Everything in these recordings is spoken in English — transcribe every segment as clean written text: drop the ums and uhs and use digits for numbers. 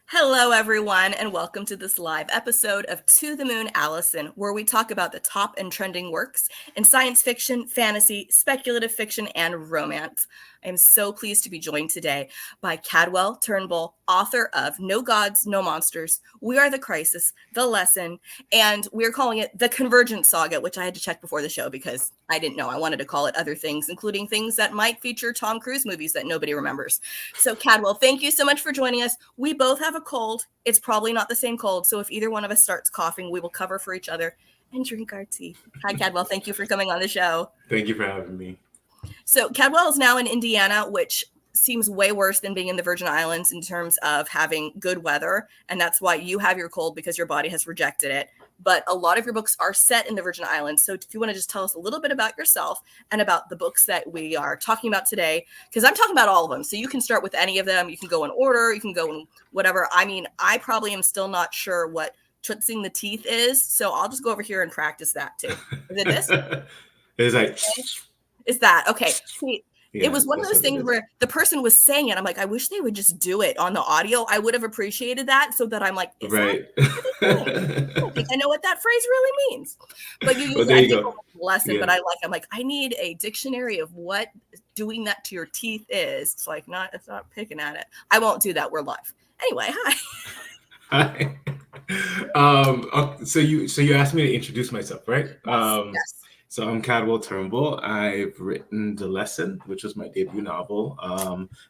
Hello, everyone, and welcome to this live episode of To the Moon, Allison, where we talk about the top and trending works in science fiction, fantasy, speculative fiction, and romance. I am so pleased to be joined today by Cadwell Turnbull, author of No Gods, No Monsters, We Are the Crisis, The Lesson, and we're calling it The Convergent Saga, which I had to check before the show because I didn't know. I wanted to call it other things, including things that might feature Tom Cruise movies that nobody remembers. So, Cadwell, thank you so much for joining us. We both have a cold. It's probably not the same cold, so if either one of us starts coughing, we will cover for each other and drink our tea. Hi, Cadwell. Thank you for coming on the show. Thank you for having me. So Cadwell is now in Indiana, which seems way worse than being in the Virgin Islands in terms of having good weather. And that's why you have your cold, because your body has rejected it. But a lot of your books are set in the Virgin Islands. So if you want to just tell us a little bit about yourself and about the books that we are talking about today, because I'm talking about all of them. So you can start with any of them. You can go in order. You can go in whatever. I mean, I probably am still not sure what tootsing the teeth is. So I'll just go over here and practice that too. Is it this? It's like... Okay. Is that okay? Yeah, it was one of those things where the person was saying it. I'm like, I wish they would just do it on the audio. I would have appreciated that, so that I'm like, right. I don't think I know what that phrase really means. But you use a lesson, yeah. But I'm like, I need a dictionary of what doing that to your teeth is. It's like it's not picking at it. I won't do that. We're live. Anyway, hi. Hi. So you asked me to introduce myself, right? Yes. So I'm Cadwell Turnbull. I've written The Lesson, which was my debut novel,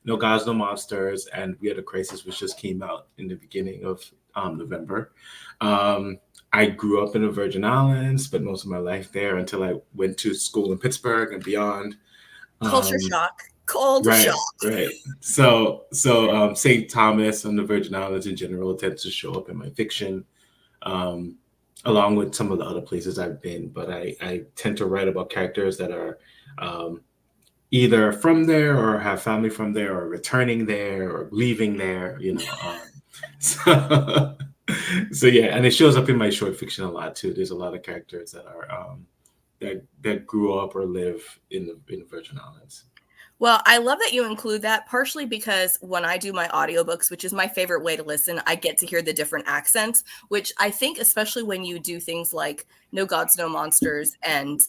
No Gods, No Monsters, and We Are the Crisis, which just came out in the beginning of November. I grew up in the Virgin Islands, spent most of my life there until I went to school in Pittsburgh and beyond. Culture shock. Culture shock. Right. So St. Thomas and the Virgin Islands in general tends to show up in my fiction. Along with some of the other places I've been, but I tend to write about characters that are either from there or have family from there or returning there or leaving there, so yeah, and it shows up in my short fiction a lot too. There's a lot of characters that are that grew up or live in the Virgin Islands. Well, I love that you include that, partially because when I do my audiobooks, which is my favorite way to listen, I get to hear the different accents, which I think, especially when you do things like No Gods, No Monsters and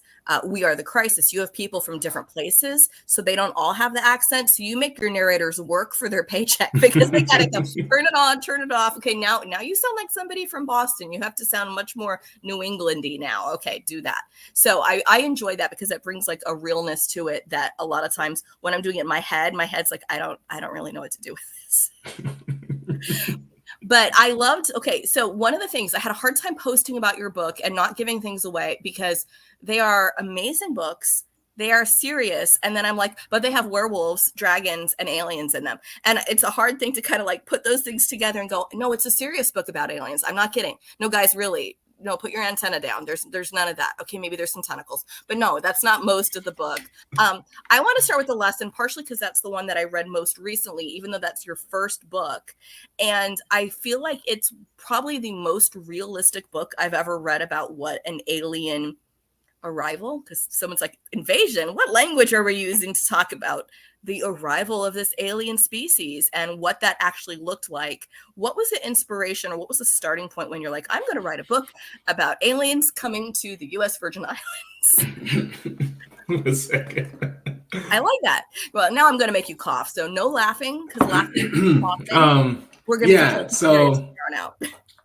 We Are the Crisis, you have people from different places, so they don't all have the accent. So you make your narrators work for their paycheck because they got to go turn it on, turn it off. Okay, now you sound like somebody from Boston. You have to sound much more New Englandy now. Okay, do that. So I enjoy that because it brings like a realness to it that a lot of times when I'm doing it in my head's like, I don't really know what to do with this. But I loved, so one of the things, I had a hard time posting about your book and not giving things away because they are amazing books. They are serious. And then I'm like, but they have werewolves, dragons, and aliens in them. And it's a hard thing to kind of like put those things together and go, no, it's a serious book about aliens. I'm not kidding. No, guys, really. No, put your antenna down. There's none of that. Okay, maybe there's some tentacles, but no, that's not most of the book. I want to start with The Lesson, partially because that's the one that I read most recently, even though that's your first book. And I feel like it's probably the most realistic book I've ever read about what an alien arrival, because someone's like, invasion? What language are we using to talk about the arrival of this alien species and what that actually looked like? What was the inspiration or what was the starting point when you're like, I'm going to write a book about aliens coming to the U.S. Virgin Islands? A second. I like that. Well, now I'm going to make you cough. So no laughing, because laughing we're going to so out.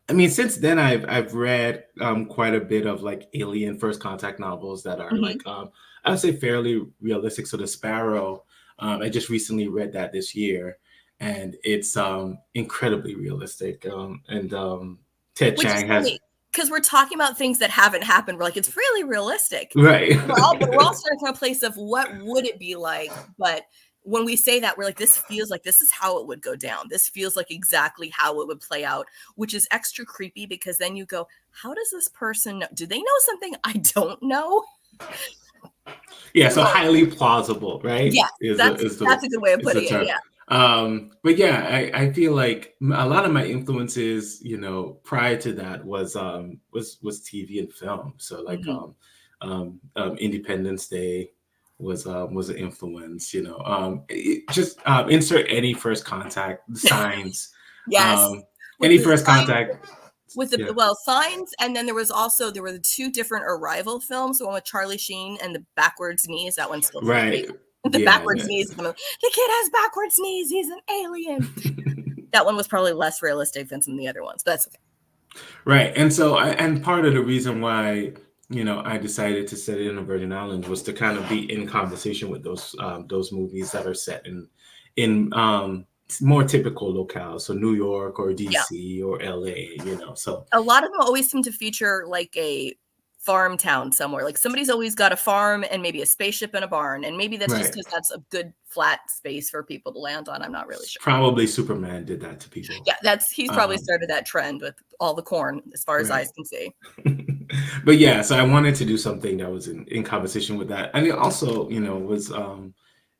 I mean, since then I've read quite a bit of like alien first contact novels that are like I would say fairly realistic. So The Sparrow, I just recently read that this year, and it's incredibly realistic. And Ted Chiang has, because we're talking about things that haven't happened. We're like, it's really realistic, right? We're all starting from a place of what would it be like, but when we say that, we're like, this feels like this is how it would go down. This feels like exactly how it would play out, which is extra creepy because then you go, how does this person know? Do they know something I don't know? Yeah, so highly plausible, right? Yeah, that's a good way of putting it. Yeah. But yeah, I feel like a lot of my influences, prior to that was TV and film. So like Independence Day was an influence, just insert any first contact signs. Yes. Any first contact. With the Signs, and then there were the 2 different Arrival films, the one with Charlie Sheen and the backwards knees. That one's still right. The backwards knees. The kid has backwards knees. He's an alien. That one was probably less realistic than some of the other ones, but that's okay. Right, and so and part of the reason why I decided to set it in the Virgin Islands was to kind of be in conversation with those movies that are set in more typical locales, so New York or DC or LA, so a lot of them always seem to feature like a farm town somewhere. Like somebody's always got a farm and maybe a spaceship and a barn, and maybe that's just because that's a good flat space for people to land on. I'm not really sure. Probably Superman did that to people. Yeah, he's probably started that trend with all the corn, as far as eyes can see. But yeah, so I wanted to do something that was in conversation with that, and it also, was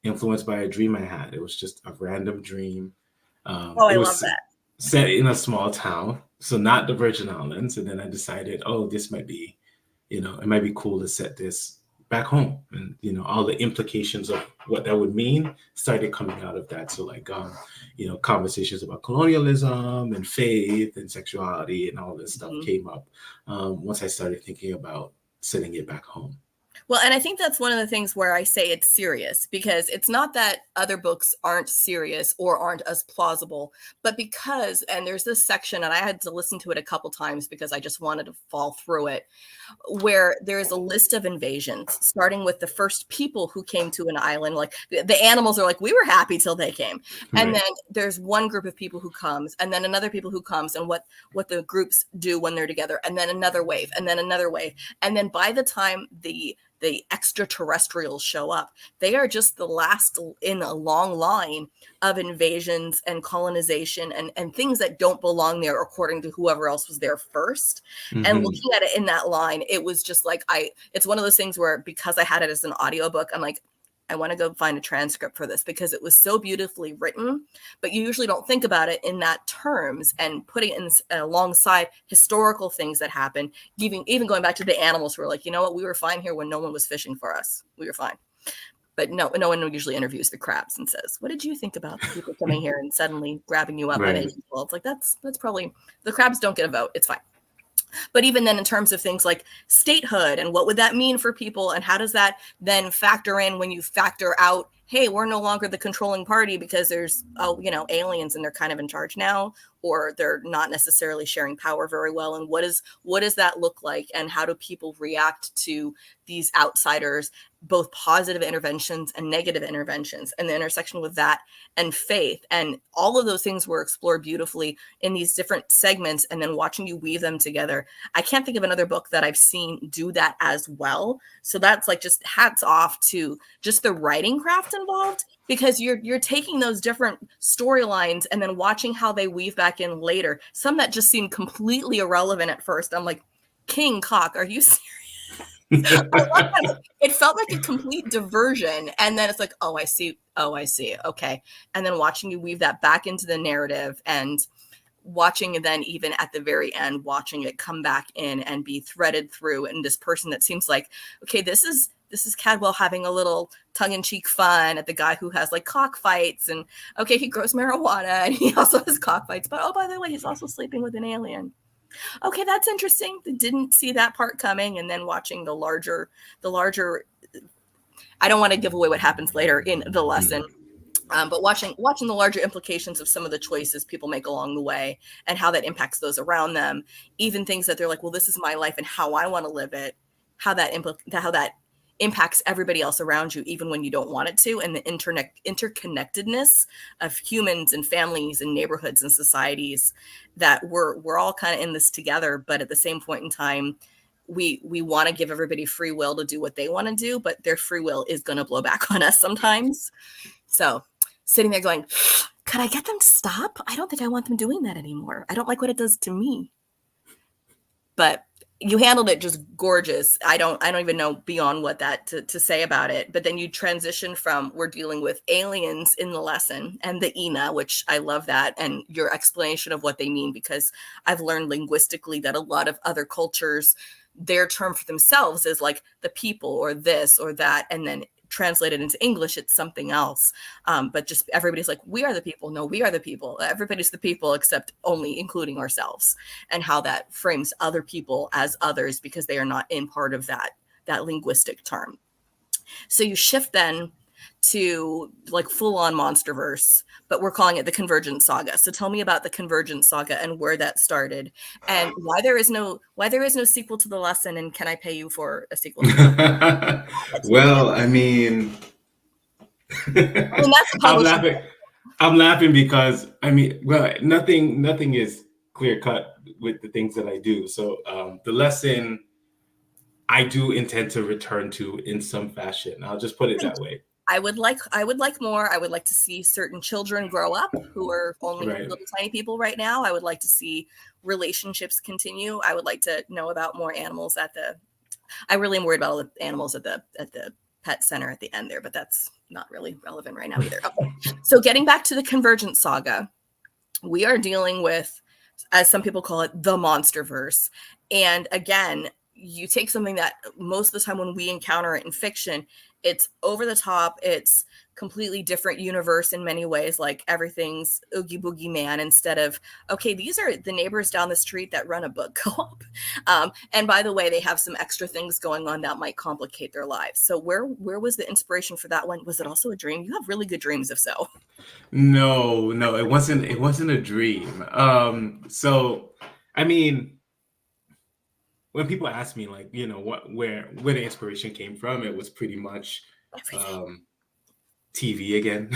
influenced by a dream I had. It was just a random dream. I love that. Set in a small town, so not the Virgin Islands. And then I decided, this might be, it might be cool to set this back home, and all the implications of what that would mean started coming out of that. So like, conversations about colonialism and faith and sexuality and all this stuff came up once I started thinking about setting it back home. Well, and I think that's one of the things where I say it's serious, because it's not that other books aren't serious or aren't as plausible, but because, and there's this section, and I had to listen to it a couple times because I just wanted to fall through it, where there's a list of invasions, starting with the first people who came to an island. Like the animals are like, we were happy till they came. Right. And then there's one group of people who comes, and then another people who comes, and what the groups do when they're together, and then another wave, and then another wave. And then by the time the extraterrestrials show up, they are just the last in a long line of invasions and colonization and things that don't belong there according to whoever else was there first. Mm-hmm. And looking at it in that line, it was just like, it's one of those things where, because I had it as an audiobook, I'm like, I want to go find a transcript for this, because it was so beautifully written, but you usually don't think about it in that terms, and putting it in alongside historical things that happen, even going back to the animals who were like, you know what, we were fine here when no one was fishing for us. We were fine. But no one usually interviews the crabs and says, what did you think about the people coming here and suddenly grabbing you up? Right. Well, it's like, that's probably, the crabs don't get a vote. It's fine. But even then, in terms of things like statehood and what would that mean for people, and how does that then factor in when you factor out, hey, we're no longer the controlling party because there's, aliens and they're kind of in charge now, or they're not necessarily sharing power very well. And what does that look like? And how do people react to these outsiders, both positive interventions and negative interventions, and the intersection with that and faith? And all of those things were explored beautifully in these different segments, and then watching you weave them together. I can't think of another book that I've seen do that as well. So that's like, just hats off to just the writing craft involved, because you're taking those different storylines and then watching how they weave back in later. Some that just seemed completely irrelevant at first. I'm like, King Cock, are you serious? It felt like a complete diversion, and then it's like, oh, I see, okay. And then watching you weave that back into the narrative, and watching it then even at the very end, watching it come back in and be threaded through, and this person that seems like, okay, this is Cadwell having a little tongue-in-cheek fun at the guy who has like cockfights, and okay, he grows marijuana and he also has cockfights, but oh, by the way, he's also sleeping with an alien. Okay, that's interesting. Didn't see that part coming. And then watching the larger, I don't want to give away what happens later in the lesson, but watching the larger implications of some of the choices people make along the way, and how that impacts those around them. Even things that they're like, well, this is my life and how I want to live it. How that impacts everybody else around you, even when you don't want it to, and the interconnectedness of humans and families and neighborhoods and societies, that we're all kind of in this together, but at the same point in time, we want to give everybody free will to do what they want to do, but their free will is going to blow back on us sometimes. So sitting there going, could I get them to stop? I don't think I want them doing that anymore. I don't like what it does to me. But you handled it just gorgeous. I don't even know beyond what that to say about it. But then you transition from, we're dealing with aliens in the lesson, and the Ina, which I love that, and your explanation of what they mean, because I've learned linguistically that a lot of other cultures, their term for themselves is like the people or this or that, and then translated into English, it's something else. But just everybody's like, we are the people. No, we are the people. Everybody's the people except only including ourselves, and how that frames other people as others because they are not in part of that linguistic term. So you shift then to like full-on monsterverse, but we're calling it the Convergence Saga. So tell me about the Convergence Saga and where that started, and why there is no sequel to the lesson, and can I pay you for a sequel to the Well, I mean, that's publishing. I'm laughing because nothing is clear cut with the things that I do. So the lesson I do intend to return to in some fashion. I'll just put it that way. I would like more. I would like to see certain children grow up who are only little tiny people right now. I would like to see relationships continue. I would like to know about more animals I really am worried about all the animals at the pet center at the end there, but that's not really relevant right now either. Okay. So getting back to the Convergence Saga, we are dealing with, as some people call it, the monsterverse. And again, you take something that most of the time when we encounter it in fiction, it's over the top, it's completely different universe in many ways, like everything's Oogie Boogie Man instead of, okay, these are the neighbors down the street that run a book co-op. And by the way, they have some extra things going on that might complicate their lives. So where was the inspiration for that one? Was it also a dream? You have really good dreams, if so. No, it wasn't a dream. So, I mean, when people ask me, like, where the inspiration came from, it was pretty much TV again.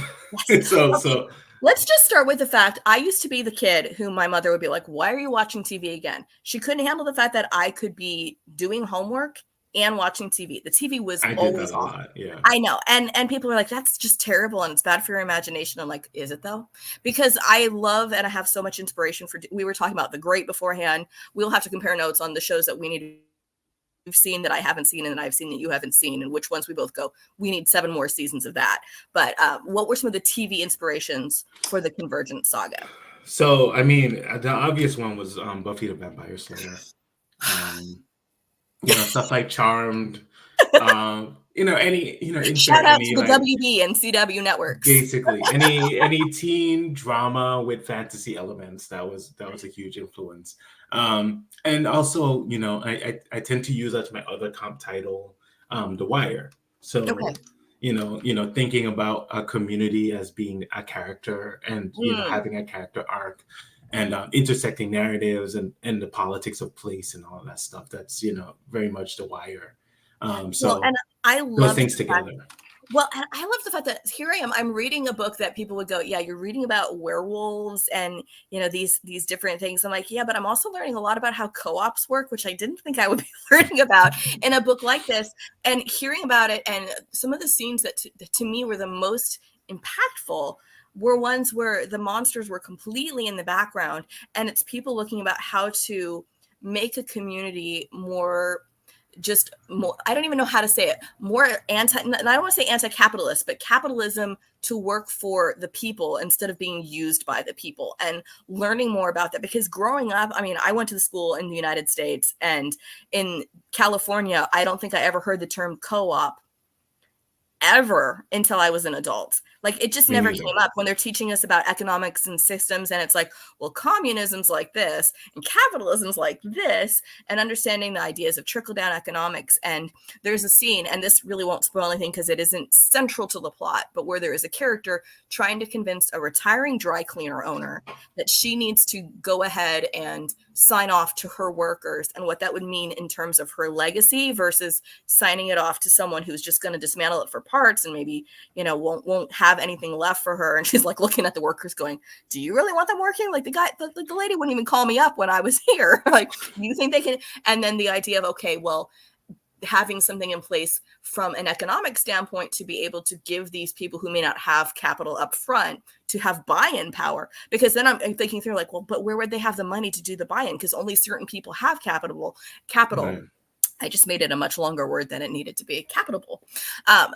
Yes. so Okay. so Let's just start with the fact I used to be the kid who my mother would be like, why are you watching TV again? She couldn't handle the fact that I could be doing homework and watching TV. The TV was always on. Lot, yeah. I know. And people are like, that's just terrible and it's bad for your imagination. I'm like, is it though? Because I love and I have so much inspiration we were talking about The Great beforehand. We'll have to compare notes on the shows that we've seen that I haven't seen and that I've seen that you haven't seen, and which ones we both go, we need 7 more seasons of that. But what were some of the TV inspirations for the Convergence Saga? So, I mean, the obvious one was Buffy the Vampire Slayer. Stuff like Charmed. Shout out to the WB and CW networks. Basically, any teen drama with fantasy elements, that was a huge influence. And also, I tend to use that to my other comp title, The Wire. So, okay. Thinking about a community as being a character and having a character arc, and intersecting narratives and the politics of place and all of that stuff. That's very much The Wire. So and I love those things together. Well, and I love the fact that here I am, I'm reading a book that people would go, yeah, you're reading about werewolves and, these different things. I'm like, yeah, but I'm also learning a lot about how co-ops work, which I didn't think I would be learning about in a book like this. And hearing about it, and some of the scenes that to me were the most impactful were ones where the monsters were completely in the background. And it's people looking about how to make a community more, I don't even know how to say it, more and I don't want to say anti-capitalist, but capitalism to work for the people instead of being used by the people, and learning more about that. Because growing up, I mean, I went to the school in the United States, and in California, I don't think I ever heard the term co-op ever until I was an adult. Like, it just never came up when they're teaching us about economics and systems. And it's like, well, communism's like this and capitalism's like this, and understanding the ideas of trickle down economics. And there's a scene, and this really won't spoil anything because it isn't central to the plot, but where there is a character trying to convince a retiring dry cleaner owner that she needs to go ahead and sign off to her workers, and what that would mean in terms of her legacy versus signing it off to someone who's just going to dismantle it for parts and maybe, won't have anything left for her. And she's like looking at the workers going, do you really want them working? Like, the lady wouldn't even call me up when I was here. Like, you think they can? And then the idea of, okay, well, having something in place from an economic standpoint to be able to give these people who may not have capital up front to have buy-in power. Because then I'm thinking through, like, well, but where would they have the money to do the buy-in? Because only certain people have capital. Right. I just made it a much longer word than it needed to be, capitable.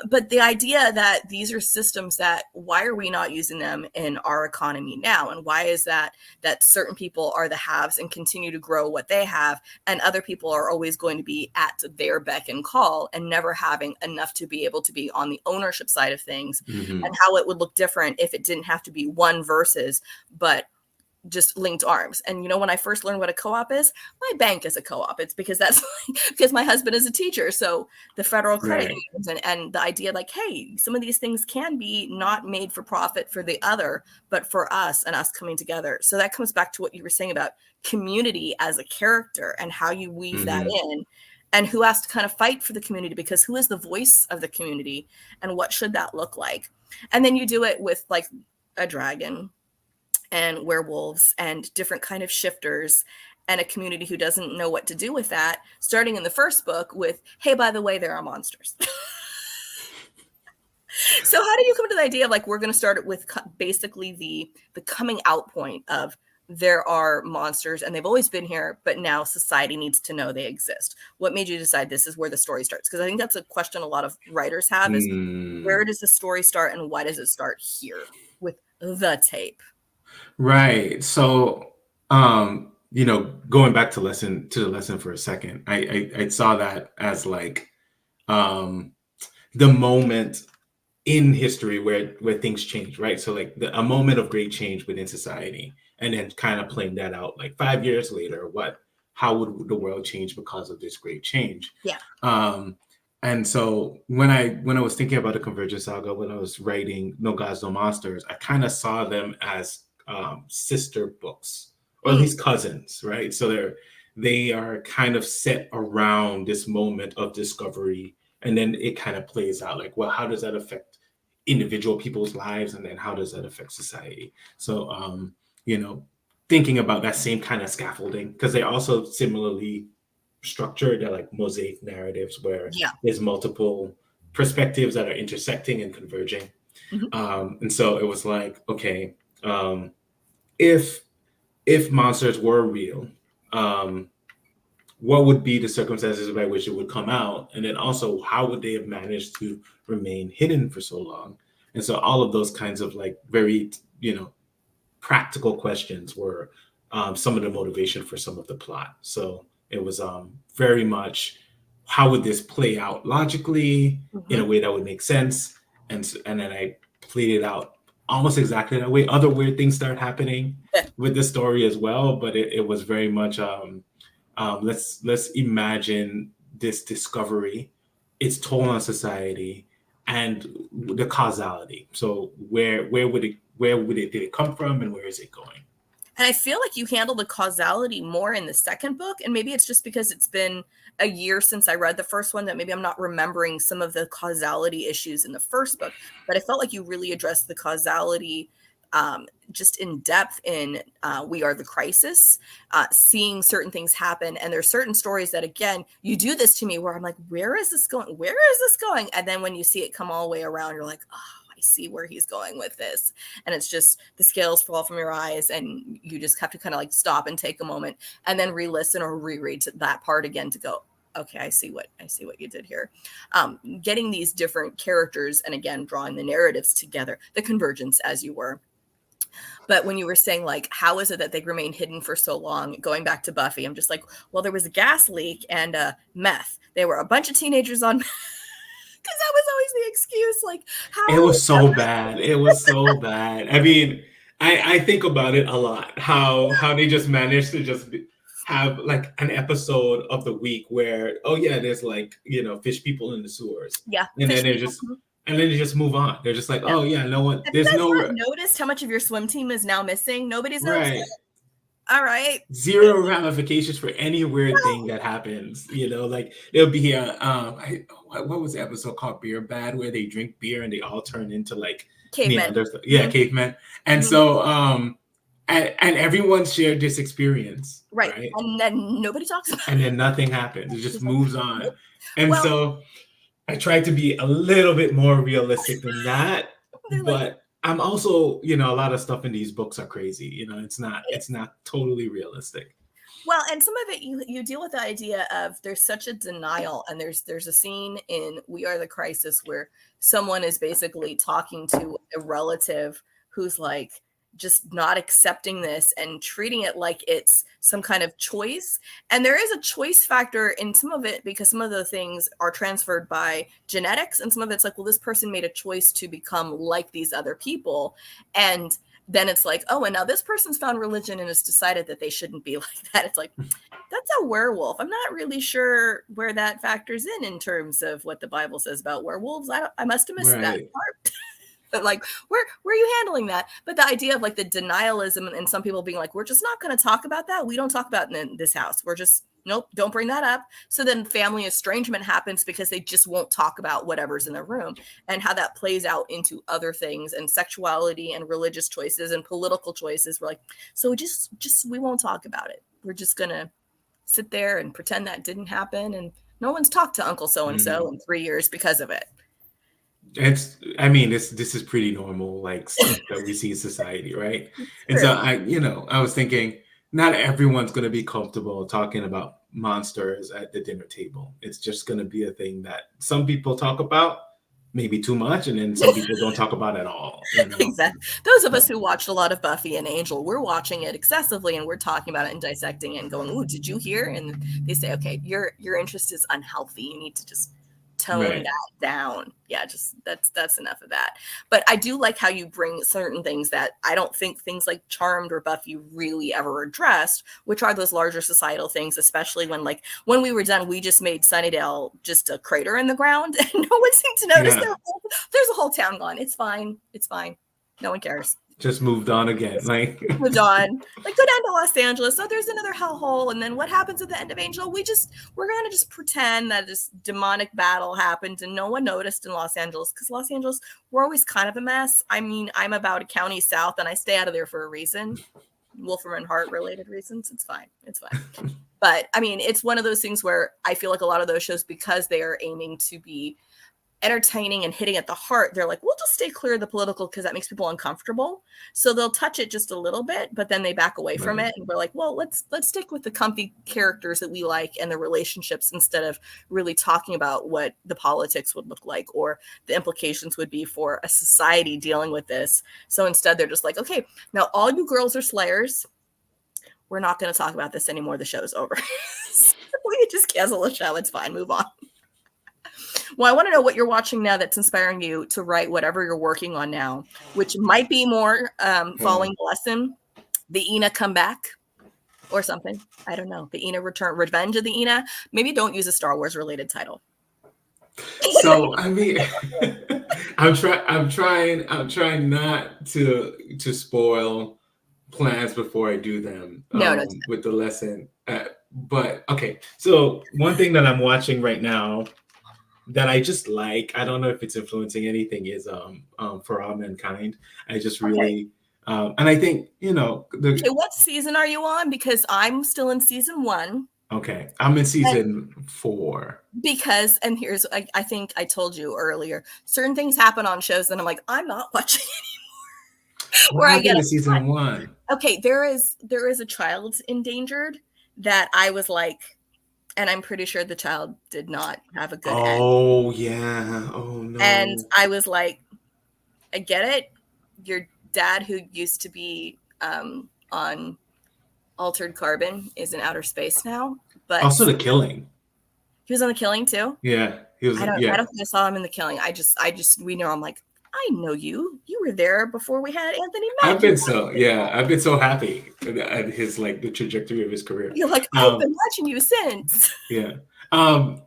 But the idea that these are systems that, why are we not using them in our economy now? And why is that certain people are the haves and continue to grow what they have, and other people are always going to be at their beck and call and never having enough to be able to be on the ownership side of things, Mm-hmm. and how it would look different if it didn't have to be one versus, but just linked arms. And when I first learned what a co-op is, my bank is a co-op. It's because that's because my husband is a teacher. So the federal credit unions and the idea like, hey, some of these things can be not made for profit for the other, but for us and us coming together. So that comes back to what you were saying about community as a character and how you weave that in, and who has to kind of fight for the community, because who is the voice of the community and what should that look like? And then you do it with like a dragon and werewolves and different kind of shifters and a community who doesn't know what to do with that, starting in the first book with, hey, by the way, there are monsters. So how did you come to the idea of like, we're going to start it with basically the coming out point of there are monsters and they've always been here, but now society needs to know they exist? What made you decide this is where the story starts? Because I think that's a question a lot of writers have is, where does the story start and why does it start here with the tape? Right. So, going back to the lesson for a second, I saw that as like the moment in history where things change, right? So like a moment of great change within society, and then kind of playing that out like 5 years later, how would the world change because of this great change? Yeah. And so when I was thinking about the Convergence Saga, when I was writing No Gods, No Monsters, I kind of saw them as sister books, or at least cousins, right? So they are kind of set around this moment of discovery, and then it kind of plays out like, well, how does that affect individual people's lives, and then how does that affect society? So thinking about that same kind of scaffolding, because they're also similarly structured. They're like mosaic narratives where there's multiple perspectives that are intersecting and converging. And so it was like, okay, if monsters were real, what would be the circumstances by which it would come out? And then also, how would they have managed to remain hidden for so long? And so all of those kinds of like very, practical questions were some of the motivation for some of the plot. So it was very much, how would this play out logically in a way that would make sense? And then I played it out almost exactly that way. Other weird things start happening with the story as well, but it was very much let's imagine this discovery, its toll on society, and the causality. So where did it come from, and where is it going? And I feel like you handle the causality more in the second book, and maybe it's just because it's been a year since I read the first one that maybe I'm not remembering some of the causality issues in the first book, but I felt like you really addressed the causality just in depth in We Are the Crisis, seeing certain things happen. And there's certain stories that, again, you do this to me where I'm like, where is this going? Where is this going? And then when you see it come all the way around, you're like, oh, I see where he's going with this. And it's just the scales fall from your eyes, and you just have to kind of like stop and take a moment and then re-listen or reread that part again to go, okay, I see what you did here. Getting these different characters and again, drawing the narratives together, the convergence as you were. But when you were saying like, how is it that they remain hidden for so long? Going back to Buffy, I'm just like, well, there was a gas leak and meth. There were a bunch of teenagers on meth. Because that was always the excuse. Like, how it was so bad. It was so bad. I mean, I think about it a lot. How they just managed to just have like an episode of the week where, oh yeah, there's like fish people in the sewers. Yeah. And then they just move on. They're just like, oh yeah, no one. There's no. Noticed how much of your swim team is now missing? Nobody's noticed. Right. All right. Zero ramifications for any weird thing that happens. Like there'll be what was the episode called Beer Bad, where they drink beer and they all turn into like cavemen. Cavemen. And so and everyone shared this experience. Right. And then nobody talks about it. And then nothing happens. It just moves on. And so I tried to be a little bit more realistic than that. But I'm also, a lot of stuff in these books are crazy. It's not totally realistic. Well, and some of it you deal with the idea of there's such a denial, and there's a scene in We Are the Crisis where someone is basically talking to a relative who's like just not accepting this and treating it like it's some kind of choice. And there is a choice factor in some of it because some of the things are transferred by genetics, and some of it's like, well, this person made a choice to become like these other people. And then it's like, oh, and now this person's found religion and has decided that they shouldn't be like that. It's like, that's a werewolf. I'm not really sure where that factors in terms of what the Bible says about werewolves. I must have missed that part. But like, where are you handling that? But the idea of like the denialism and some people being like, we're just not going to talk about that. We don't talk about it in this house. We're just, nope, don't bring that up. So then family estrangement happens because they just won't talk about whatever's in the room, and how that plays out into other things and sexuality and religious choices and political choices. We're like, so just we won't talk about it. We're just going to sit there and pretend that didn't happen. And no one's talked to Uncle so-and-so in 3 years because of it. This is pretty normal, like stuff that we see in society, right? And so I was thinking, not everyone's going to be comfortable talking about monsters at the dinner table. It's just going to be a thing that some people talk about, maybe too much, and then some people don't talk about at all. Exactly. Those of us who watched a lot of Buffy and Angel, we're watching it excessively, and we're talking about it and dissecting it and going, "Ooh, did you hear?" And they say, "Okay, your interest is unhealthy. You need to just tone that down." Yeah, just that's enough of that. But I do like how you bring certain things that I don't think things like Charmed or Buffy really ever addressed, which are those larger societal things, especially when we were done, we just made Sunnydale just a crater in the ground, and no one seemed to notice there's a whole town gone. It's fine. No one cares. Just moved on again. Moved on. Like, go down to Los Angeles. Oh, there's another hellhole. And then what happens at the end of Angel? We're going to just pretend that this demonic battle happened and no one noticed in Los Angeles, because Los Angeles, we're always kind of a mess. I mean, I'm about a county south and I stay out of there for a reason. Wolfram and Hart related reasons. It's fine. But I mean, it's one of those things where I feel like a lot of those shows, because they are aiming to be entertaining and hitting at the heart, they're like, we'll just stay clear of the political because that makes people uncomfortable. So they'll touch it just a little bit, but then they back away from it. And we're like, well, let's stick with the comfy characters that we like and the relationships, instead of really talking about what the politics would look like or the implications would be for a society dealing with this. So instead they're just like, okay, now all you girls are slayers. We're not going to talk about this anymore. The show's over. We can just cancel the show. It's fine. Move on. Well, I want to know what you're watching now that's inspiring you to write whatever you're working on now, which might be more following the lesson, the Ina comeback or something. I don't know. The Ina return, Revenge of the Ina. Maybe don't use a Star Wars related title. So I mean, I'm trying not to spoil plans before I do them. With the lesson. But okay, so one thing that I'm watching right now that I just like, I don't know if it's influencing anything, is For All Mankind. I just really and I think, okay, what season are you on? Because I'm still in season 1. Okay, I'm in season 4. Because, and here's, I think I told you earlier, certain things happen on shows and I'm like, I'm not watching anymore. Where I get season 1. Okay, there is a child endangered that I was like, and I'm pretty sure the child did not have a good end. Oh, yeah. Oh, no. And I was like, I get it. Your dad, who used to be on Altered Carbon, is in outer space now. But also The Killing. He was on The Killing too? Yeah. He was. I don't think I saw him in The Killing. We know, I'm like, I know you. You were there before we had Anthony Mackie. I've been so happy at his, like, the trajectory of his career. You're like, I've been watching you since. Yeah. No,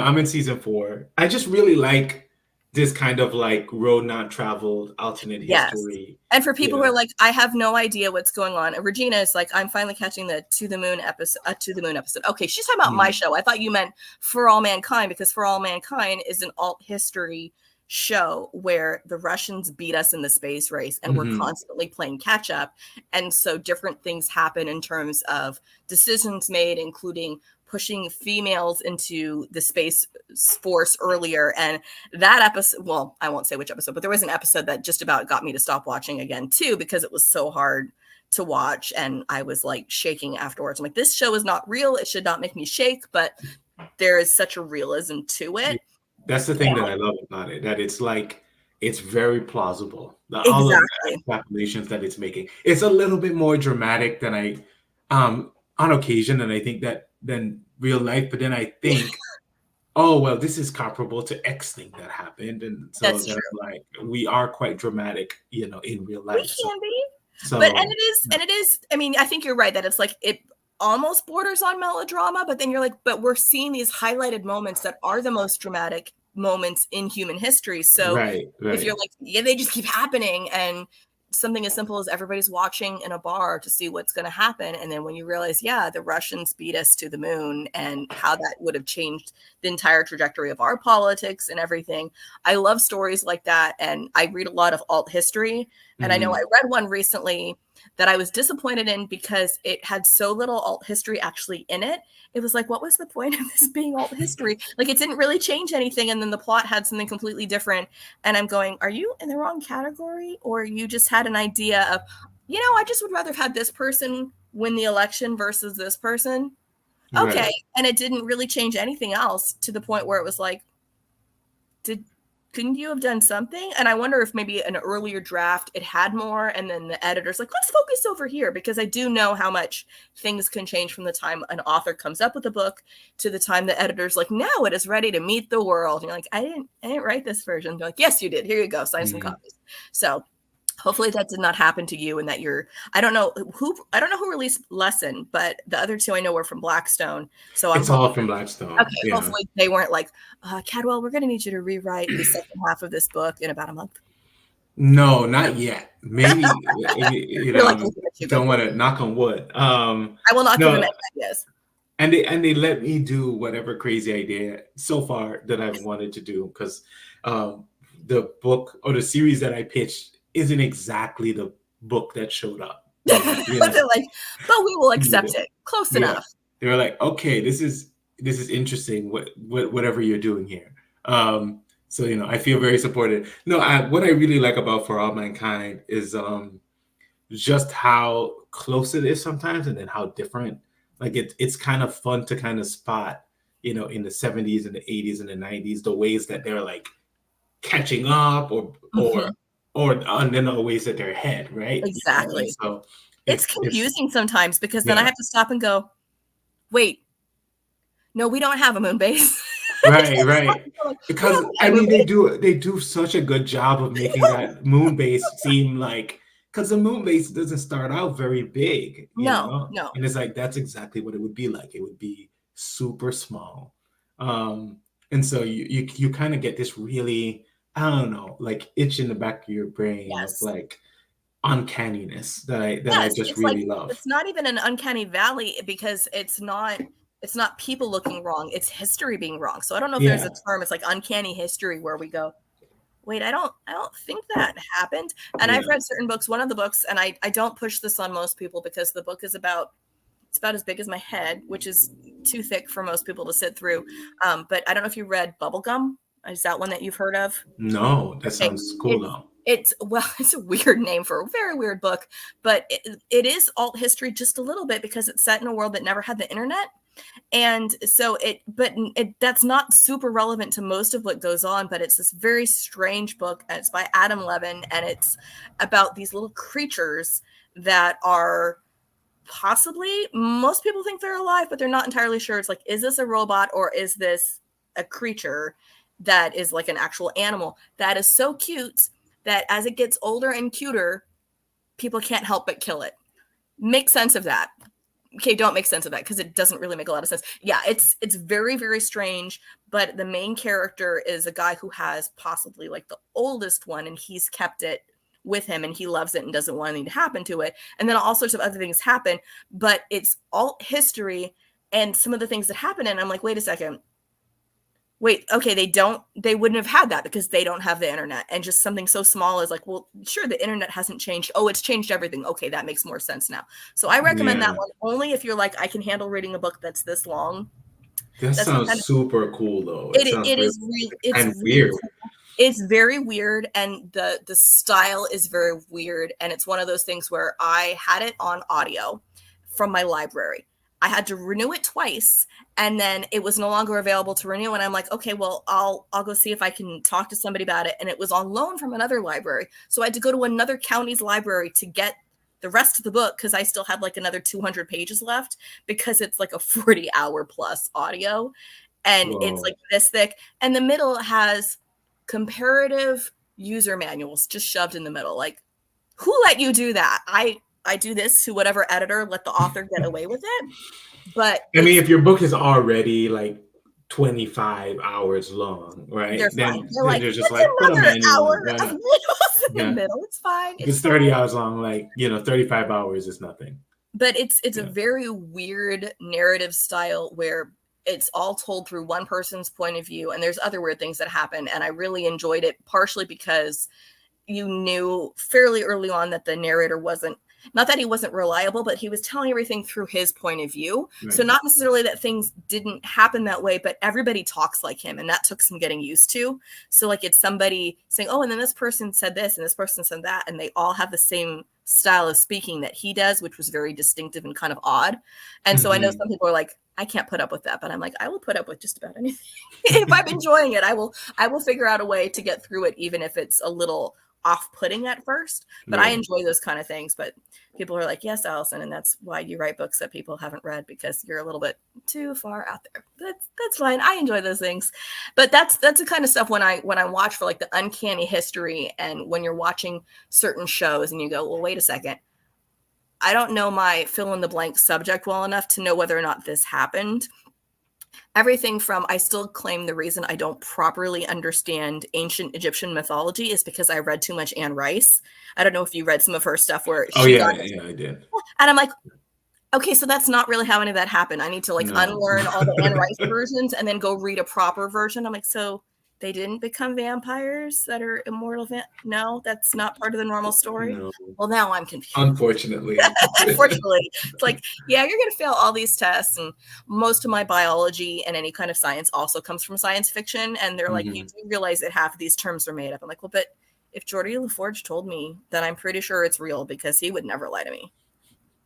I'm in season 4. I just really like this kind of like road not traveled alternate history. And for people who are like, I have no idea what's going on. Regina is like, I'm finally catching the To the Moon episode. Okay, she's talking about my show. I thought you meant For All Mankind, because For All Mankind is an alt history show where the Russians beat us in the space race and we're constantly playing catch up. And so different things happen in terms of decisions made, including pushing females into the space force earlier. And that episode, well, I won't say which episode, but there was an episode that just about got me to stop watching again too, because it was so hard to watch, and I was like shaking afterwards. I'm like, this show is not real. It should not make me shake, but there is such a realism to it. That's the thing that I love about it, that it's like, it's very plausible. All of the extrapolations that it's making. It's a little bit more dramatic than on occasion, than I think than real life. But then I think, oh, well, this is comparable to X thing that happened. And so then I'm like, we are quite dramatic, in real life. We can be. So, but and it is, I mean, I think you're right that it's like, it almost borders on melodrama, but then you're like, but we're seeing these highlighted moments that are the most dramatic moments in human history. So if you're like, yeah, they just keep happening, and something as simple as everybody's watching in a bar to see what's going to happen, and then when you realize, yeah, the Russians beat us to the moon, and how that would have changed the entire trajectory of our politics and everything. I love stories like that, and I read a lot of alt history, and I know I read one recently that I was disappointed in because it had so little alt history actually in it. It was like, what was the point of this being alt history? Like, it didn't really change anything, and then the plot had something completely different. And I'm going, are you in the wrong category? Or you just had an idea of, I just would rather have had this person win the election versus this person. Okay. Right. And it didn't really change anything else, to the point where it was like, couldn't you have done something? And I wonder if maybe an earlier draft, it had more, and then the editor's like, let's focus over here, because I do know how much things can change from the time an author comes up with a book to the time the editor's like, now it is ready to meet the world. And you're like, I didn't write this version. They're like, yes, you did. Here you go. Sign some copies. So hopefully that did not happen to you, and that I don't know who released Lesson, but the other two I know were from Blackstone. So it's all from Blackstone. Okay, yeah. Hopefully they weren't like, Cadwell, we're going to need you to rewrite the second half of this book in about a month. No, not yet. Maybe don't want to knock on wood. I will not give them any ideas. And they let me do whatever crazy idea so far that I've wanted to do, because the book or the series that I pitched isn't exactly the book that showed up. But they're like, but we will accept it. Close enough. They were like, okay, this is interesting. Whatever you're doing here. So I feel very supported. No, what I really like about For All Mankind is just how close it is sometimes, and then how different. Like it's kind of fun to kind of spot, in the 70s and the 80s and the 90s, the ways that they're like catching up, and then the ways that they're ahead, right? Exactly. So it's confusing sometimes, because then I have to stop and go, wait, no, we don't have a moon base. Right. Because I mean, they do such a good job of making that moon base seem like, because the moon base doesn't start out very big. No. And it's like, that's exactly what it would be like. It would be super small. And so you kind of get this really, I don't know, like itch in the back of your brain of like uncanniness that I just really love. It's not even an uncanny valley, because it's not people looking wrong, it's history being wrong. So I don't know if there's a term, it's like uncanny history, where we go, wait, I don't think that happened. And I've read certain books, one of the books, and I don't push this on most people, because the book is about as big as my head, which is too thick for most people to sit through. But I don't know if you read Bubblegum. Is that one that you've heard of? No, that sounds cool though. It's a weird name for a very weird book, but it is alt history just a little bit, because it's set in a world that never had the internet. And so that's not super relevant to most of what goes on, but it's this very strange book, and it's by Adam Levin, and it's about these little creatures that are possibly, most people think they're alive, but they're not entirely sure. It's like, is this a robot, or is this a creature that is like an actual animal that is so cute that as it gets older and cuter, people can't help but kill it? Make sense of that. Okay, don't make sense of that, because it doesn't really make a lot of sense. Yeah, it's very, very strange, but the main character is a guy who has possibly like the oldest one, and he's kept it with him, and he loves it and doesn't want anything to happen to it. And then all sorts of other things happen, but it's alt history, and some of the things that happen, and I'm like, wait a second. Wait, okay, they wouldn't have had that because they don't have the internet. And just something so small is like, well, sure, the internet hasn't changed. Oh, it's changed everything. Okay, that makes more sense now. So I recommend that one only if you're like, I can handle reading a book that's this long. That sounds super cool though. It is really, it's weird. Cool. It's very weird, and the style is very weird, and it's one of those things where I had it on audio from my library. I had to renew it twice, and then it was no longer available to renew, and I'm like, okay, well, I'll go see if I can talk to somebody about it, and it was on loan from another library, so I had to go to another county's library to get the rest of the book because I still had like another 200 pages left, because it's like a 40-hour plus audio, and Whoa. it's like this thick, and the middle has comparative user manuals just shoved in the middle. Like, who let you do that? I do this to whatever editor let the author get away with it. But I mean, if your book is already like 25 hours long, right? They're fine. They're like, just like, put a another manual, hour right? of manuals in the middle. It's fine. If it's 30 hours long, like, 35 hours is nothing. But it's a very weird narrative style where it's all told through one person's point of view, and there's other weird things that happen, and I really enjoyed it, partially because you knew fairly early on that the narrator wasn't, not that he wasn't reliable, but he was telling everything through his point of view. Right. So not necessarily that things didn't happen that way, but everybody talks like him, and that took some getting used to. So like, it's somebody saying, oh, and then this person said this and this person said that, and they all have the same style of speaking that he does, which was very distinctive and kind of odd. And so I know some people are like, I can't put up with that, but I'm like, I will put up with just about anything. If I'm enjoying it, I will figure out a way to get through it, even if it's a little off-putting at first. But I enjoy those kind of things. But people are like, yes, Allison, and that's why you write books that people haven't read, because you're a little bit too far out there. That's fine. I enjoy those things. But that's the kind of stuff when I watch for like the uncanny history, and when you're watching certain shows and you go, well, wait a second, I don't know my fill-in-the-blank subject well enough to know whether or not this happened. Everything from, I still claim the reason I don't properly understand ancient Egyptian mythology is because I read too much Anne Rice. I don't know if you read some of her stuff where I did. And I'm like, okay, so that's not really how any of that happened. I need to unlearn all the Anne Rice versions and then go read a proper version. I'm like, so they didn't become vampires that are immortal? No, that's not part of the normal story. No. Well, now I'm confused. Unfortunately. It's like, yeah, you're going to fail all these tests. And most of my biology and any kind of science also comes from science fiction. And they're like, you do realize that half of these terms are made up. I'm like, well, but if Geordie LaForge told me that, I'm pretty sure it's real, because he would never lie to me.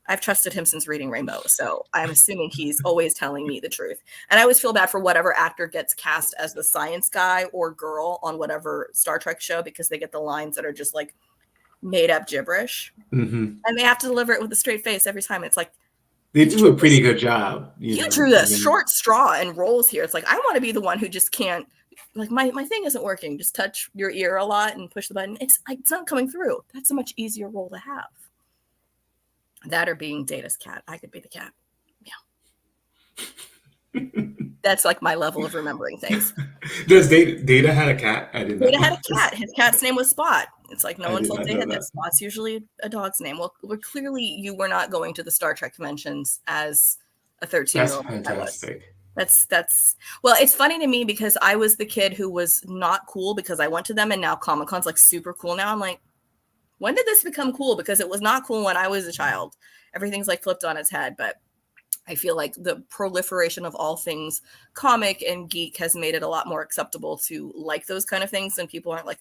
I've trusted him since reading Rainbow, so I'm assuming he's always telling me the truth. And I always feel bad for whatever actor gets cast as the science guy or girl on whatever Star Trek show, because they get the lines that are just like made up gibberish. And they have to deliver it with a straight face every time. It's like, they do a pretty good job. You drew the short straw and roles here. It's like, I want to be the one who just can't, like, my thing isn't working. Just touch your ear a lot and push the button. It's not coming through. That's a much easier role to have. That or being Data's cat. I could be the cat. Yeah. That's like my level of remembering things. Does Data had a cat? Data had a cat. His cat's name was Spot. It's like, no one told Data that Spot's usually a dog's name. Well, clearly you were not going to the Star Trek conventions as a 13-year-old. That's fantastic. That's well, it's funny to me because I was the kid who was not cool because I went to them, and now Comic-Con's like super cool now. I'm like, when did this become cool? Because it was not cool when I was a child. Everything's like flipped on its head. But I feel like the proliferation of all things comic and geek has made it a lot more acceptable to like those kind of things. And people aren't like,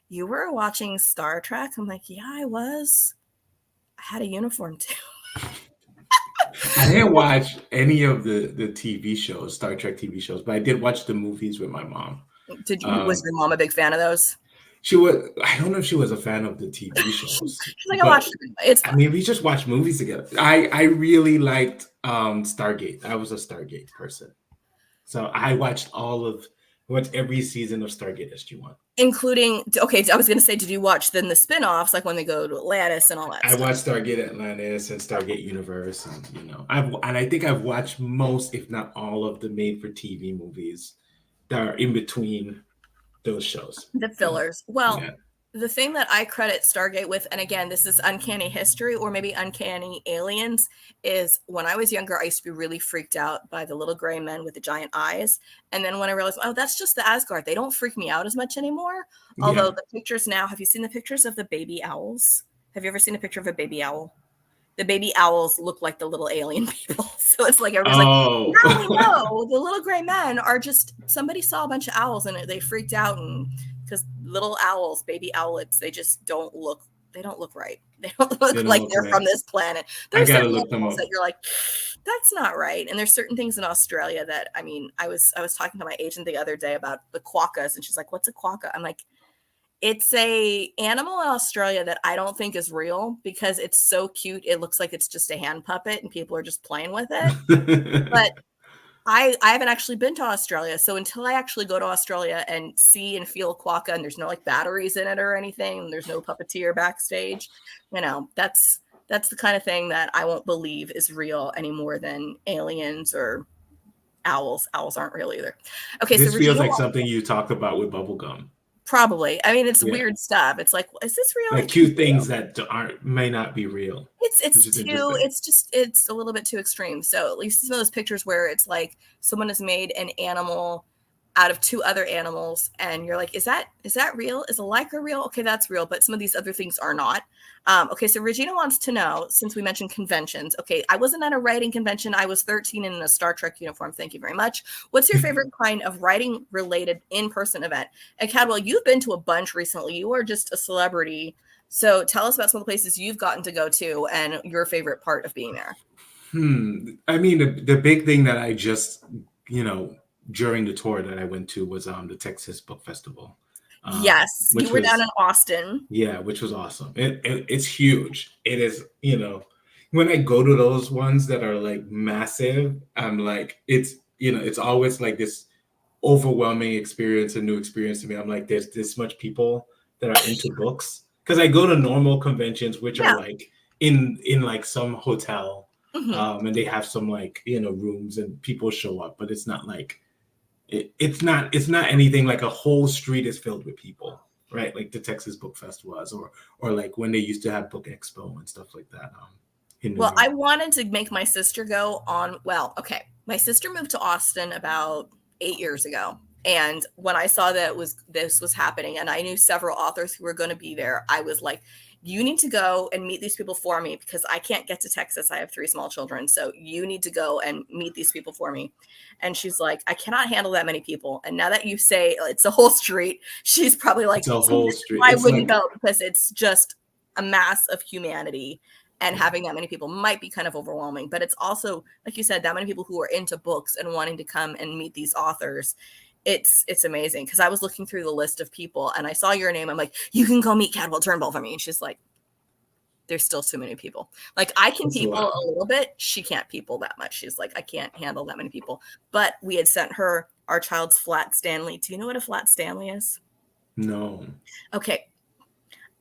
you were watching Star Trek? I'm like, yeah, I was. I had a uniform too. I didn't watch any of the TV shows, Star Trek TV shows, but I did watch the movies with my mom. Was your mom a big fan of those? She was. I don't know if she was a fan of the TV shows. She's like, I watched it. I mean, we just watched movies together. I really liked Stargate. I was a Stargate person, so I watched every season of Stargate SG-1, including. Okay, I was going to say, did you watch then the spinoffs, like when they go to Atlantis and all that? I watched Stargate Atlantis and Stargate Universe, and I think I've watched most, if not all, of the made-for-TV movies that are in between those shows. The fillers. Well, the thing that I credit Stargate with, and again, this is uncanny history or maybe uncanny aliens, is when I was younger, I used to be really freaked out by the little gray men with the giant eyes. And then when I realized, oh, that's just the Asgard, they don't freak me out as much anymore. Although the pictures now, have you seen the pictures of the baby owls? Have you ever seen a picture of a baby owl? The baby owls look like the little alien people. So it's like everybody's like, now we know the little gray men are just, somebody saw a bunch of owls and they freaked out and because little owls, baby owlets, they just don't look right. They don't look like they're from this planet. There's certain animals that you're like, that's not right. And there's certain things in Australia that, I mean, I was talking to my agent the other day about the quokkas, and she's like, what's a quokka? I'm like, it's a animal in Australia that I don't think is real because it's so cute. It looks like it's just a hand puppet and people are just playing with it. But I haven't actually been to Australia. So until I actually go to Australia and see and feel quokka, and there's no like batteries in it or anything, and there's no puppeteer backstage, you know, that's the kind of thing that I won't believe is real any more than aliens or owls. Owls aren't real either. Okay, this feels like something you talked about with bubblegum. Probably. I mean, it's weird stuff. It's like, is this real? Like cute things that may not be real. It's a little bit too extreme. So at least some of those pictures where it's like someone has made an animal out of two other animals, and you're like, is that real? Is a Leica real? Okay, that's real, but some of these other things are not. Okay, so Regina wants to know, since we mentioned conventions. Okay, I wasn't at a writing convention. I was 13 in a Star Trek uniform. Thank you very much. What's your favorite kind of writing related in-person event? And Cadwell, you've been to a bunch recently. You are just a celebrity. So tell us about some of the places you've gotten to go to and your favorite part of being there. I mean, the big thing that I just, during the tour that I went to was the Texas Book Festival. Yes, you were down in Austin. Yeah, which was awesome. It's huge. It is, when I go to those ones that are like massive, I'm like, it's always like this overwhelming experience, a new experience to me. I'm like, there's this much people that are into books. Because I go to normal conventions, which are like in like some hotel, and they have some like, rooms and people show up, but it's not like, it's not anything like a whole street is filled with people, right? Like the Texas Book Fest was, or like when they used to have Book Expo and stuff like that. Well, I wanted to make my sister go on. Well, okay, my sister moved to Austin about 8 years ago, and when I saw that this was happening, and I knew several authors who were going to be there, I was like, you need to go and meet these people for me because I can't get to Texas. I have 3 small children. So you need to go and meet these people for me. And she's like, I cannot handle that many people. And now that you say it's a whole street, she's probably like, it's a whole street. I wouldn't go because it's just a mass of humanity. And having that many people might be kind of overwhelming. But it's also, like you said, that many people who are into books and wanting to come and meet these authors. It's amazing because I was looking through the list of people and I saw your name. I'm like, you can go meet Cadwell Turnbull for me. And she's like, there's still too many people. Like I can people a little bit. She can't people that much. She's like, I can't handle that many people. But we had sent her our child's flat Stanley. Do you know what a flat Stanley is? No. Okay.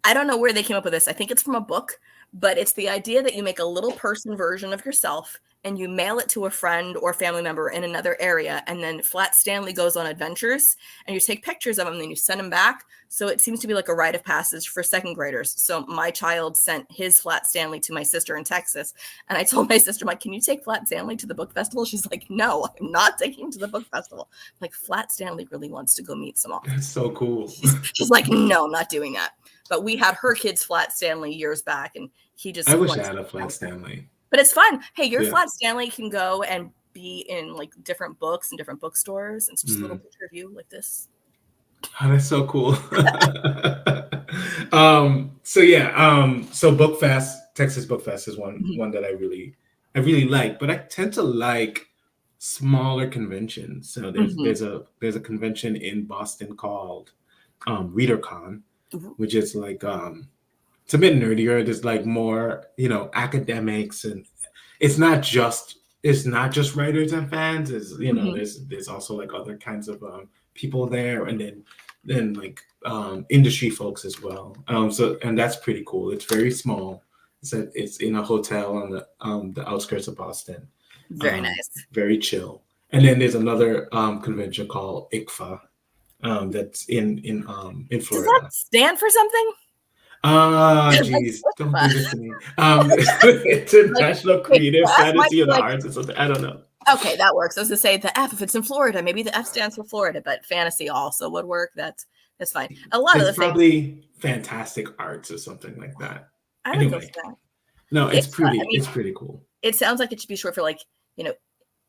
I don't know where they came up with this. I think it's from a book, but it's the idea that you make a little person version of yourself and you mail it to a friend or family member in another area. And then Flat Stanley goes on adventures and you take pictures of him and then you send him back. So it seems to be like a rite of passage for second graders. So my child sent his Flat Stanley to my sister in Texas. And I told my sister, I'm like, can you take Flat Stanley to the book festival? She's like, no, I'm not taking him to the book festival. I'm like, Flat Stanley really wants to go meet some authors. That's so cool. She's like, no, I'm not doing that. But we had her kid's Flat Stanley years back and he just— I wish I had a Flat Stanley. But it's fun. Hey, your Flat Stanley can go and be in like different books and different bookstores. And it's just a little picture of you like this. Oh, that's so cool. So Book Fest, Texas Book Fest is one that I really like, but I tend to like smaller conventions. So there's a convention in Boston called ReaderCon, which is like it's a bit nerdier. There's like more, academics, and it's not just writers and fans. It's, there's also like other kinds of people there, and then like industry folks as well. And that's pretty cool. It's very small. It's in a hotel on the outskirts of Boston. Very nice. Very chill. And then there's another convention called ICFA that's in Florida. Does that stand for something? Geez, don't do this to me. International Creative Fantasy and Arts or something. I don't know. Okay, that works. I was to say the F, if it's in Florida, maybe the F stands for Florida, but fantasy also would work. That's fine. A lot of the probably fantastic arts or something like that. I don't know that. No, it's pretty. It's pretty cool. It sounds like it should be short for like,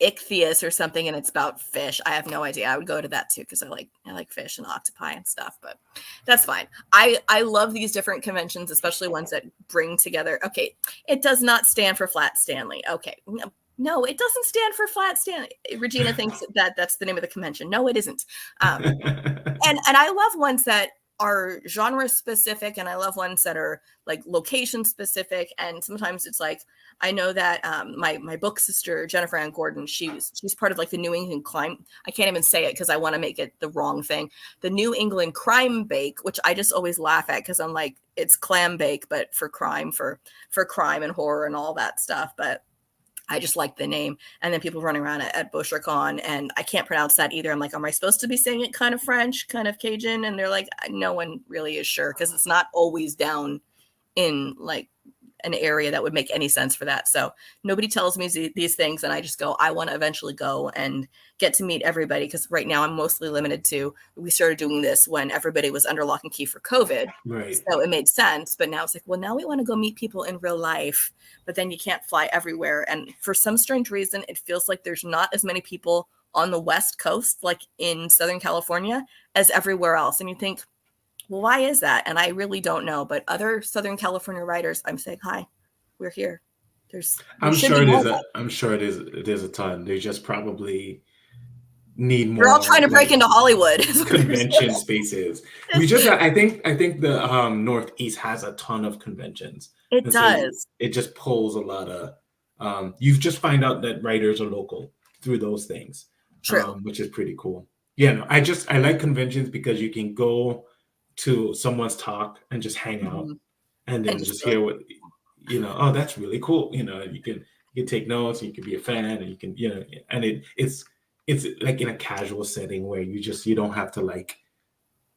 Ichthyus or something, and it's about fish. I have no idea. I would go to that too because I like fish and octopi and stuff, but that's fine. I love these different conventions, especially ones that bring together. Okay, it does not stand for Flat Stanley. Okay, no, it doesn't stand for Flat Stanley. Regina thinks that that's the name of the convention. No, it isn't. And I love ones that are genre specific, and I love ones that are like location specific. And sometimes it's like, I know that my book sister Jennifer Ann Gordon, she's part of like the New England Crime. I can't even say it because I want to make it the wrong thing. The New England Crime Bake, which I just always laugh at because I'm like, it's clam bake, but for crime, for crime and horror and all that stuff. But I just like the name. And then people running around at ButcherCon, and I can't pronounce that either. I'm like, am I supposed to be saying it kind of French, kind of Cajun? And they're like, no one really is sure because it's not always down in like an area that would make any sense for that. So nobody tells me these things, and I just go, I want to eventually go and get to meet everybody, because right now I'm mostly limited to, we started doing this when everybody was under lock and key for COVID. Right. So it made sense. But now it's like, well, now we want to go meet people in real life, but then you can't fly everywhere. And for some strange reason, it feels like there's not as many people on the West Coast, like in Southern California, as everywhere else. And you think, well, why is that? And I really don't know. But other Southern California writers, I'm saying, hi, we're here. I'm sure it is a ton. They just probably need more. We're all trying to break into Hollywood. Convention spaces. I think the Northeast has a ton of conventions. It does. So it just pulls a lot of. You just find out that writers are local through those things. True. Which is pretty cool. Yeah, no, I like conventions because you can go to someone's talk and just hang out, and then just hear what, oh, that's really cool. You can take notes, you can be a fan, and you can, and it's like in a casual setting where you don't have to like,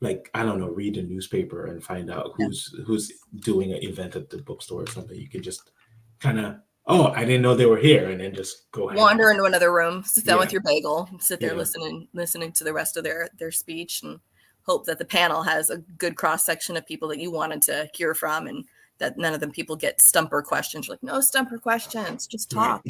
I don't know, read a newspaper and find out who's doing an event at the bookstore or something. You can just kind of, oh, I didn't know they were here, and then just go wander into another room, sit down with your bagel, and sit there listening to the rest of their speech, and hope that the panel has a good cross section of people that you wanted to hear from, and that none of them people get stumper questions. You're like, no stumper questions, just talk,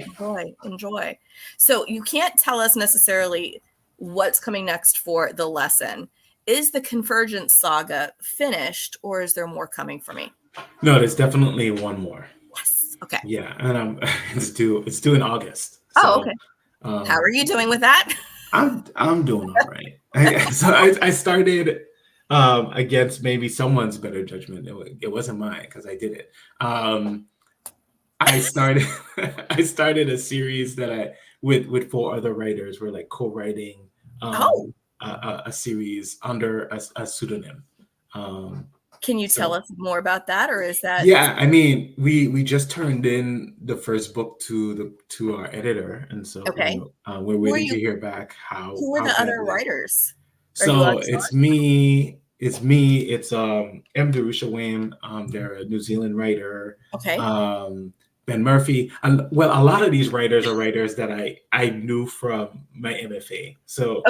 enjoy. So you can't tell us necessarily what's coming next for the lesson. Is the Convergence saga finished, or is there more coming for me? No, there's definitely one more. Yes. Okay. Yeah, and it's due in August. So, okay. How are you doing with that? I'm doing all right. I started against maybe someone's better judgment. It wasn't mine because I did it. I started a series that with 4 other writers. We're like co-writing a series under a pseudonym. Can you tell us more about that, or is that? Yeah, I mean, we just turned in the first book to our editor, and so we're waiting to hear back how. Who are the other writers? So it's me. It's M. Darusha Wayne. They're a New Zealand writer. Okay. Ben Murphy, and a lot of these writers are writers that I knew from my M.F.A. So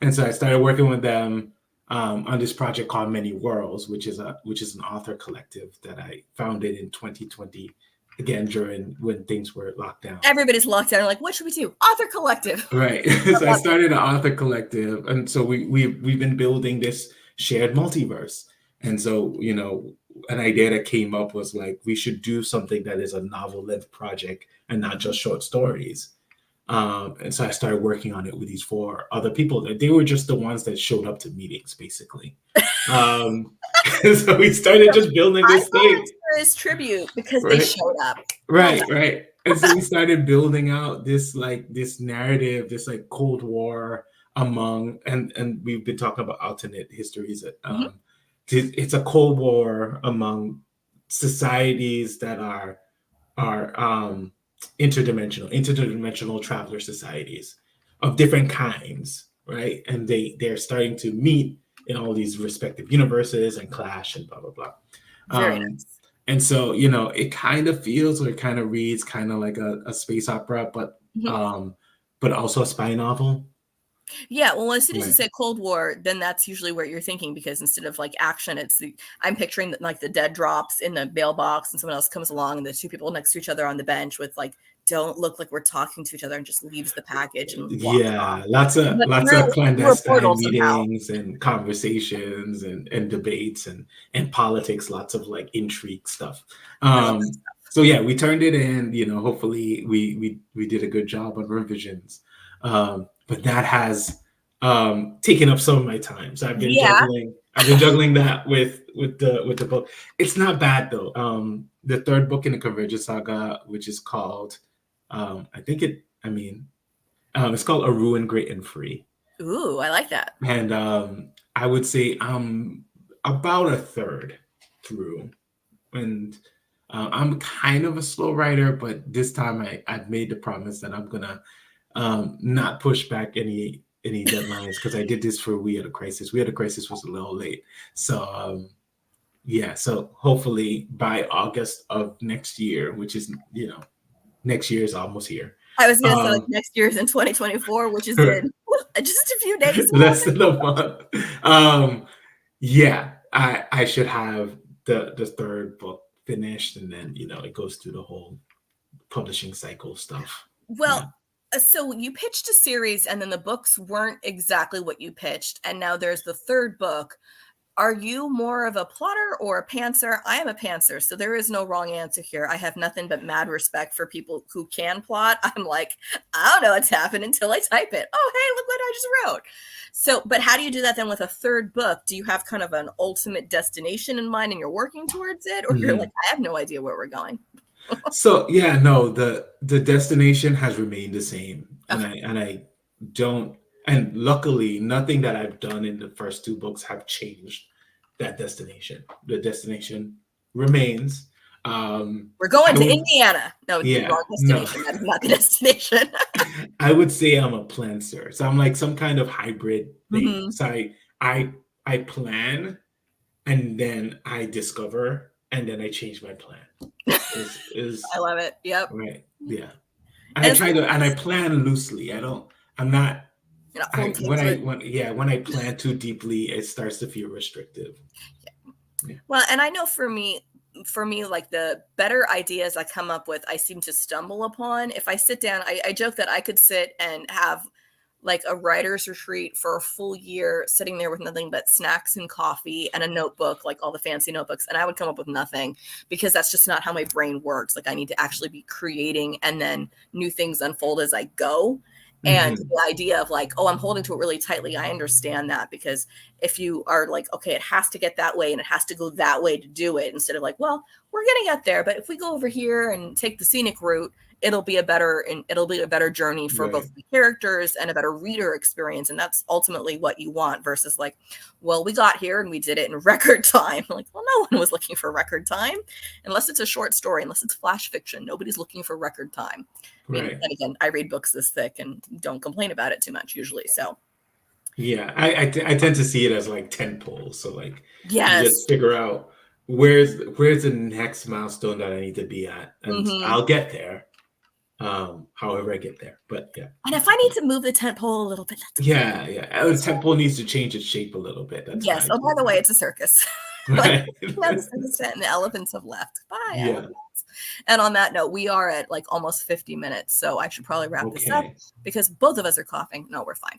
and so I started working with them on this project called Many Worlds, which is an author collective that I founded in 2020, again during when things were locked down. Everybody's locked down. Like, what should we do? Author collective. Right. So I started an author collective, and so we've been building this shared multiverse. And so an idea that came up was like, we should do something that is a novel length project and not just short stories. And so I started working on it with these 4 other people. They were just the ones that showed up to meetings, basically. So we started just building this thing. It's tribute because they showed up. Right. And so we started building out this narrative, this like Cold War among, and we've been talking about alternate histories. It's a Cold War among societies that are interdimensional traveler societies of different kinds, right? And they're starting to meet in all these respective universes and clash and blah blah blah. Very nice. And so it kind of feels, or it kind of reads kind of like a space opera, but also a spy novel. Yeah, well, as soon as you say Cold War, then that's usually where you're thinking, because instead of like action, I'm picturing like the dead drops in the mailbox and someone else comes along and the 2 people next to each other on the bench with like don't look like we're talking to each other, and just leaves the package and walks off. Yeah, lots of But lots of through a portal clandestine somehow. meetings and conversations and debates and politics, lots of like intrigue stuff. I love that. So yeah, we turned it in, hopefully we did a good job on revisions. But that has taken up some of my time. So I've been juggling that with the book. It's not bad though. The third book in the Convergence saga, which is called it's called A Ruin Great and Free. Ooh, I like that. And I would say I'm about a third through. And I'm kind of a slow writer, but this time I've made the promise that I'm gonna not push back any deadlines, because I did this for We Had a Crisis. We Had a Crisis was a little late. So so hopefully by August of next year, which is, next year is almost here. I was going to say like next year's in 2024, which is in just a few days. Less than a month. I should have the third book finished, and then, it goes through the whole publishing cycle stuff. Well, so you pitched a series and then the books weren't exactly what you pitched. And now there's the third book. Are you more of a plotter or a pantser? I am a pantser, so there is no wrong answer here. I have nothing but mad respect for people who can plot. I'm like, I don't know what's happened until I type it. Oh, hey, look what I just wrote. So, but how do you do that then with a third book? Do you have kind of an ultimate destination in mind and you're working towards it? Or you're like, I have no idea where we're going? So, yeah, no, the destination has remained the same. Okay. And I don't, and luckily, nothing that I've done in the first two books have changed that destination. The destination remains. We're going to Indiana. No, wrong destination. No. That is not the destination. I would say I'm a plancer. So I'm like some kind of hybrid thing. So I plan, and then I discover, and then I change my plan. I love it. Yep. Right. Yeah. And I plan loosely. I'm not. When I plan too deeply, it starts to feel restrictive. Yeah. Well, and I know for me, like the better ideas I come up with, I seem to stumble upon. If I sit down, I joke that I could sit and have like a writer's retreat for a full year, sitting there with nothing but snacks and coffee and a notebook, like all the fancy notebooks, and I would come up with nothing, because that's just not how my brain works. Like I need to actually be creating, and then new things unfold as I go. And the idea of like, oh, I'm holding to it really tightly. I understand that, because if you are like, okay, it has to get that way and it has to go that way to do it, instead of like, well, we're going to get there, but if we go over here and take the scenic route, it'll be a better journey for both the characters and a better reader experience. And that's ultimately what you want, versus like, well, we got here and we did it in record time. Like, well, no one was looking for record time, unless it's a short story, unless it's flash fiction. Nobody's looking for record time. I mean, and again, I read books this thick and don't complain about it too much usually. So yeah, I tend to see it as like tentpole. So like, you yes, just figure out where's the next milestone that I need to be at, and I'll get there. However I get there, but yeah. And if I need to move the tentpole a little bit, that's okay. The tentpole needs to change its shape a little bit. That's yes. Oh, by the way, it's a circus. Right. And the elephants have left. Bye. Yeah. And on that note, we are at like almost 50 minutes, so I should probably wrap this up, because both of us are coughing. No, we're fine.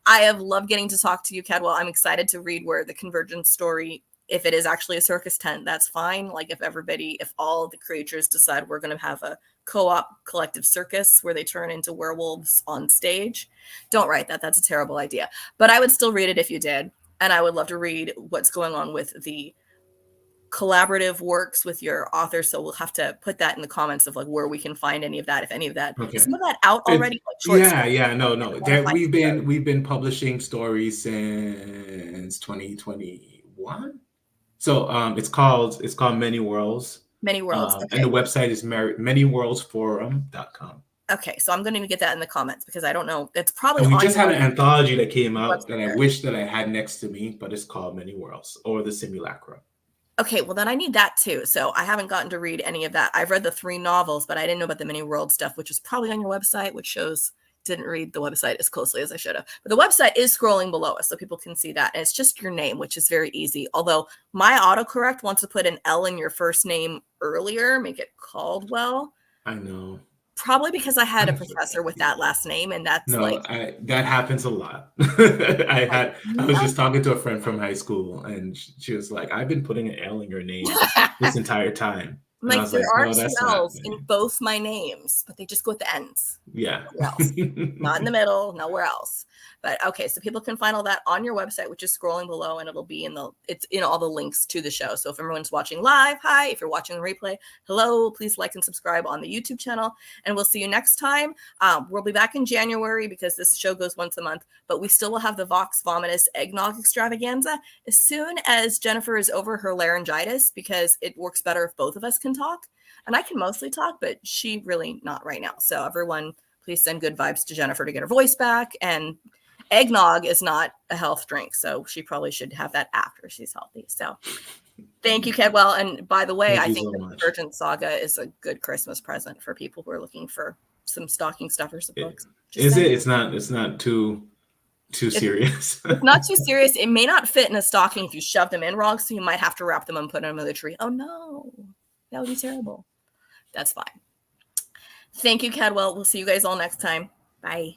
I have loved getting to talk to you, Cadwell. I'm excited to read where the Convergence story, if it is actually a circus tent, that's fine. Like if all the creatures decide we're going to have a co-op collective circus where they turn into werewolves on stage, don't write that. That's a terrible idea. But I would still read it if you did. And I would love to read what's going on with the collaborative works with your author. So we'll have to put that in the comments of like where we can find any of that, if any of that. Is some of that out already? No. We've been publishing stories since 2021. So it's called Many Worlds. Many Worlds. Okay. And the website is manyworldsforum.com. Okay, so I'm going to get that in the comments, because I don't know. It's probably. And we just had an anthology that came out that I wish that I had next to me, but it's called Many Worlds, or The Simulacra. Okay, well then I need that too. So I haven't gotten to read any of that. I've read the 3 novels, but I didn't know about the Many World stuff, which is probably on your website, which shows didn't read the website as closely as I should have. But the website is scrolling below us, so people can see that. And it's just your name, which is very easy. Although my autocorrect wants to put an L in your first name earlier, make it Caldwell. I know. Probably because I had a professor with that last name, and that's No, like, that happens a lot. I was no. just talking to a friend from high school, and she was like, "I've been putting an L in your name this entire time," and I Like, was there like, are "No, two that's not L's in me." both my names, but they just go at the ends. Yeah. Nowhere else. Not in the middle, nowhere else. But okay, so people can find all that on your website, which is scrolling below, and it'll be it's in all the links to the show. So if everyone's watching live, hi. If you're watching the replay, hello. Please like and subscribe on the YouTube channel, and we'll see you next time. We'll be back in January because this show goes once a month, but we still will have the Vox Vomitus Eggnog Extravaganza as soon as Jennifer is over her laryngitis, because it works better if both of us can talk. And I can mostly talk, but she really not right now. So everyone, please send good vibes to Jennifer to get her voice back. And eggnog is not a health drink, so she probably should have that after she's healthy. So thank you, Cadwell. And by the way, I think the Divergent Saga is a good Christmas present for people who are looking for some stocking stuffers of books. Is it? It's not too serious. It's not too serious. It may not fit in a stocking if you shove them in wrong, so you might have to wrap them and put them under the tree. Oh no, that would be terrible. That's fine. Thank you, Cadwell. We'll see you guys all next time. Bye.